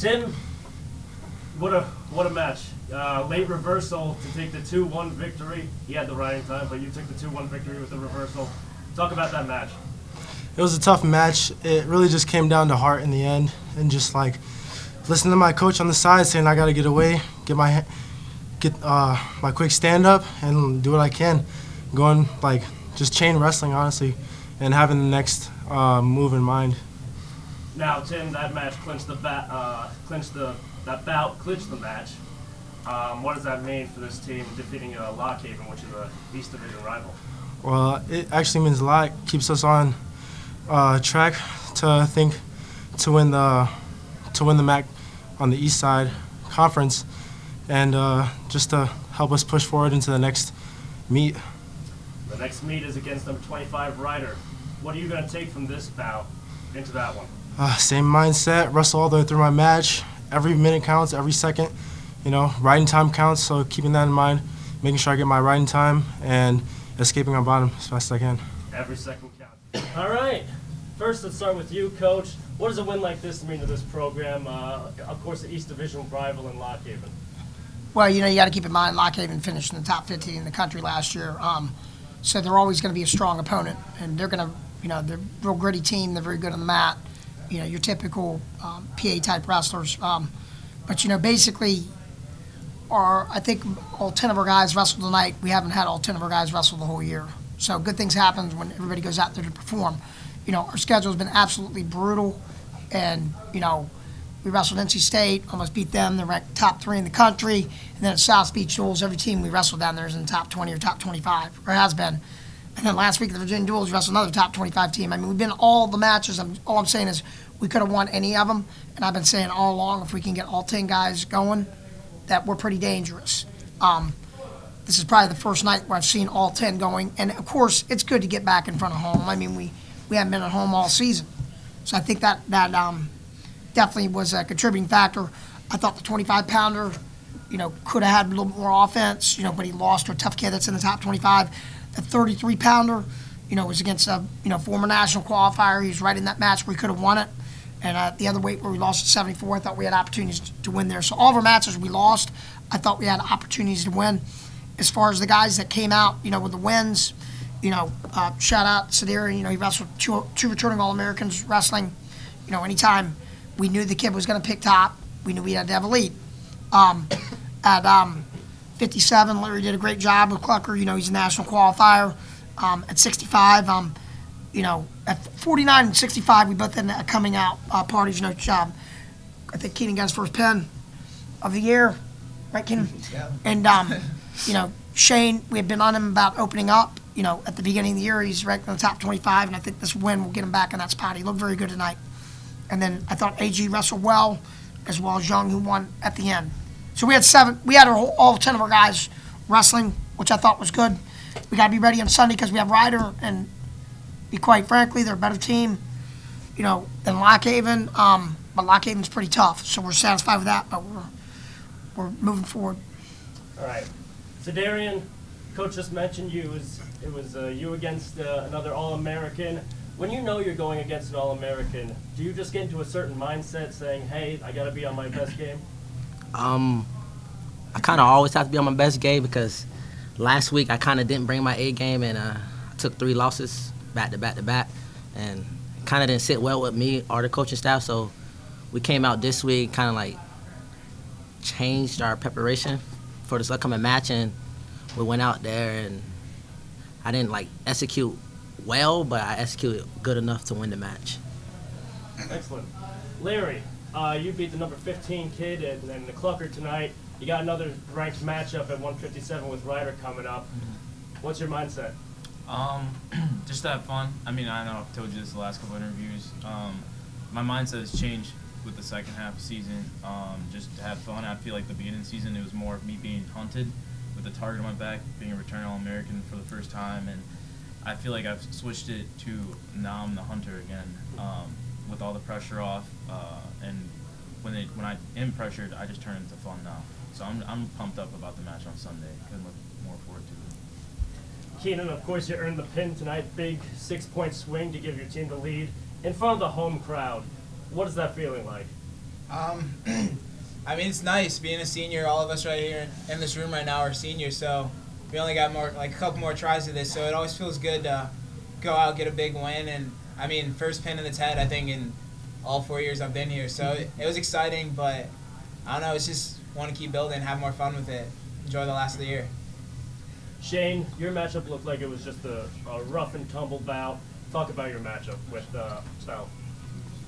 Tim, what a match. Late reversal to take the 2-1 victory. He had the riding time, but you took the 2-1 victory with the reversal. Talk about that match. It was a tough match. It really just came down to heart in the end, and just like listening to my coach on the side saying I got to get away, get my quick stand up, and do what I can. Going like just chain wrestling honestly, and having the next move in mind. Now, Tim, that match clinched the match. What does that mean for this team defeating Lockhaven, which is a East Division rival? Well, it actually means a lot. It keeps us on track to win the MAC on the East Side Conference, and just to help us push forward into the next meet. The next meet is against number 25 Ryder. What are you going to take from this bout into that one? Same mindset, wrestle all the way through my match. Every minute counts, every second. You know, riding time counts, so keeping that in mind, making sure I get my riding time and escaping on bottom as fast as I can. Every second counts. All right. First, let's start with you, Coach. What does a win like this mean to this program? Of course, the East Division rival in Lockhaven. Well, you got to keep in mind Lockhaven finished in the top 15 in the country last year, so they're always going to be a strong opponent, and they're going to, they're a real gritty team. They're very good on the mat. Your typical PA type wrestlers. But basically, I think all 10 of our guys wrestled tonight. We haven't had all 10 of our guys wrestle the whole year. So good things happen when everybody goes out there to perform. Our schedule has been absolutely brutal, and we wrestled NC State, almost beat them. They're ranked top 3 in the country. And then at South Beach Duels, every team we wrestled down there is in the top 20 or top 25, or has been. And then last week at the Virginia Duels, we wrestled another top 25 team. I mean, we've been all the matches. All I'm saying is we could have won any of them. And I've been saying all along, if we can get all 10 guys going, that we're pretty dangerous. This is probably the first night where I've seen all 10 going. And, of course, it's good to get back in front of home. I mean, we haven't been at home all season. So I think that definitely was a contributing factor. I thought the 25-pounder, could have had a little bit more offense, but he lost to a tough kid that's in the top 25. The 33-pounder, was against a, former national qualifier. He was right in that match where he could have won it. And the other weight where we lost at 74, I thought we had opportunities to win there. So all of our matches we lost, I thought we had opportunities to win. As far as the guys that came out, with the wins, shout out Sidearm, he wrestled two returning All-Americans wrestling. Anytime we knew the kid was going to pick top, we knew we had to have a lead. At 57, Larry did a great job with Clucker. He's a national qualifier. At 65, at 49 and 65, we both had coming out parties. I think Keenan got his first pin of the year, right, Keenan? Yeah. And Shane, we had been on him about opening up. At the beginning of the year, he's ranked in the top 25, and I think this win will get him back in that spot. He looked very good tonight. And then I thought AG wrestled well as Young, who won at the end. So we had 7. We had all 10 of our guys wrestling, which I thought was good. We got to be ready on Sunday because we have Ryder, and be quite frankly, they're a better team, than Lockhaven. But Lockhaven's pretty tough, so we're satisfied with that. But we're moving forward. All right, so Darian, Coach just mentioned you. It was you against another All-American. When you know you're going against an All-American, do you just get into a certain mindset saying, "Hey, I got to be on my best game"? I kind of always have to be on my best game because last week I kind of didn't bring my A game, and I took 3 losses back to back, and kind of didn't sit well with me or the coaching staff. So we came out this week, kind of like changed our preparation for this upcoming match, and we went out there, and I didn't execute well, but I executed good enough to win the match. Excellent. Larry, you beat the number 15 kid and the Clucker tonight. You got another ranked matchup at 157 with Ryder coming up. What's your mindset? Just to have fun. I mean, I know I've told you this the last couple of interviews. My mindset has changed with the second half of the season. Just to have fun. I feel like the beginning of the season, it was more of me being hunted with a target on my back, being a returning All-American for the first time, and I feel like I've switched it to now I'm the hunter again, with all the pressure off, and when I am pressured, I just turn it into fun now. So I'm pumped up about the match on Sunday. Couldn't look more forward to it. Keenan, of course, you earned the pin tonight. Big 6-point swing to give your team the lead in front of the home crowd. What is that feeling like? I mean, it's nice being a senior. All of us right here in this room right now are seniors, so we only got a couple more tries of this. So it always feels good to go out, get a big win, and I mean, first pin in the Ted, I think, in all 4 years I've been here. So it was exciting, but I don't know. It's just want to keep building, have more fun with it, enjoy the last of the year. Shane, your matchup looked like it was just a rough and tumble bout. Talk about your matchup with Stout.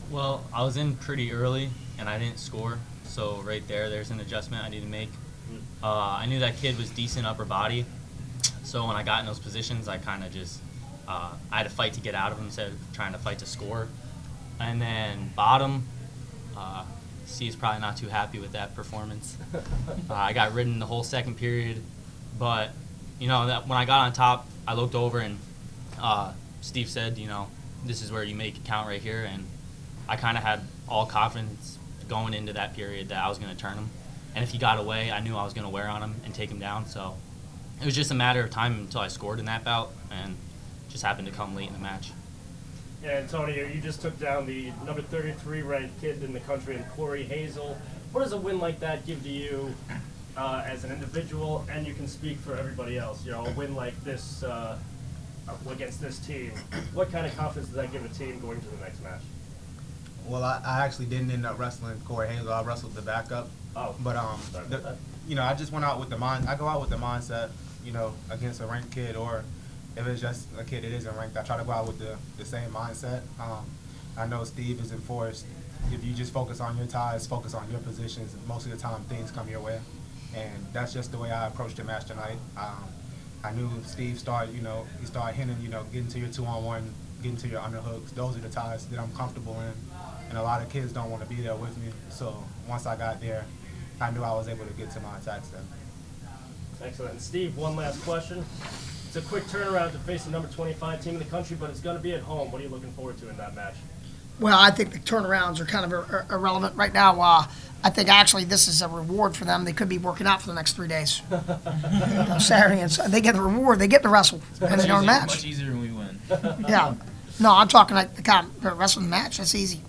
Well, I was in pretty early, and I didn't score. So right there's an adjustment I need to make. I knew that kid was decent upper body. So when I got in those positions, I kind of just I had to fight to get out of them instead of trying to fight to score. And then bottom, Steve's probably not too happy with that performance. I got ridden the whole second period, but that when I got on top, I looked over and Steve said, this is where you make it count right here, and I kind of had all confidence going into that period that I was going to turn him. And if he got away, I knew I was going to wear on him and take him down. So it was just a matter of time until I scored in that bout, and just happened to come late in the match. Yeah, Antonio, you just took down the number 33 ranked kid in the country, in Corey Hazel. What does a win like that give to you as an individual, and you can speak for everybody else? A win like this against this team. What kind of confidence does that give a team going to the next match? Well, I actually didn't end up wrestling Corey Hazel. I wrestled the backup. Oh. But I just went out with the I go out with the mindset, against a ranked kid, or if it's just a kid that isn't ranked, I try to go out with the same mindset. I know Steve is enforced. If you just focus on your ties, focus on your positions, most of the time things come your way. And that's just the way I approached the match tonight. I knew Steve started, he started hinting, getting to your 2-on-1, getting to your underhooks. Those are the ties that I'm comfortable in. And a lot of kids don't want to be there with me. So once I got there, I knew I was able to get to my attacks then. Excellent. And Steve, one last question. It's a quick turnaround to face the number 25 team in the country, but it's going to be at home. What are you looking forward to in that match? Well, I think the turnarounds are kind of irrelevant right now. I think actually this is a reward for them. They could be working out for the next 3 days. Saturday and Sunday, they get the reward. They get to wrestle and they don't match. Much easier when we win. Yeah. No, I'm talking like the kind of wrestling the match. That's easy.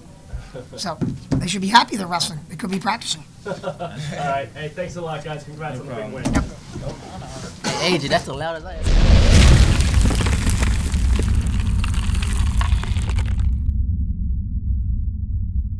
So they should be happy they're wrestling. They could be practicing. All right. Hey, thanks a lot, guys. Congrats on the big win. Yep. Hey, AJ, that's the loudest I ever.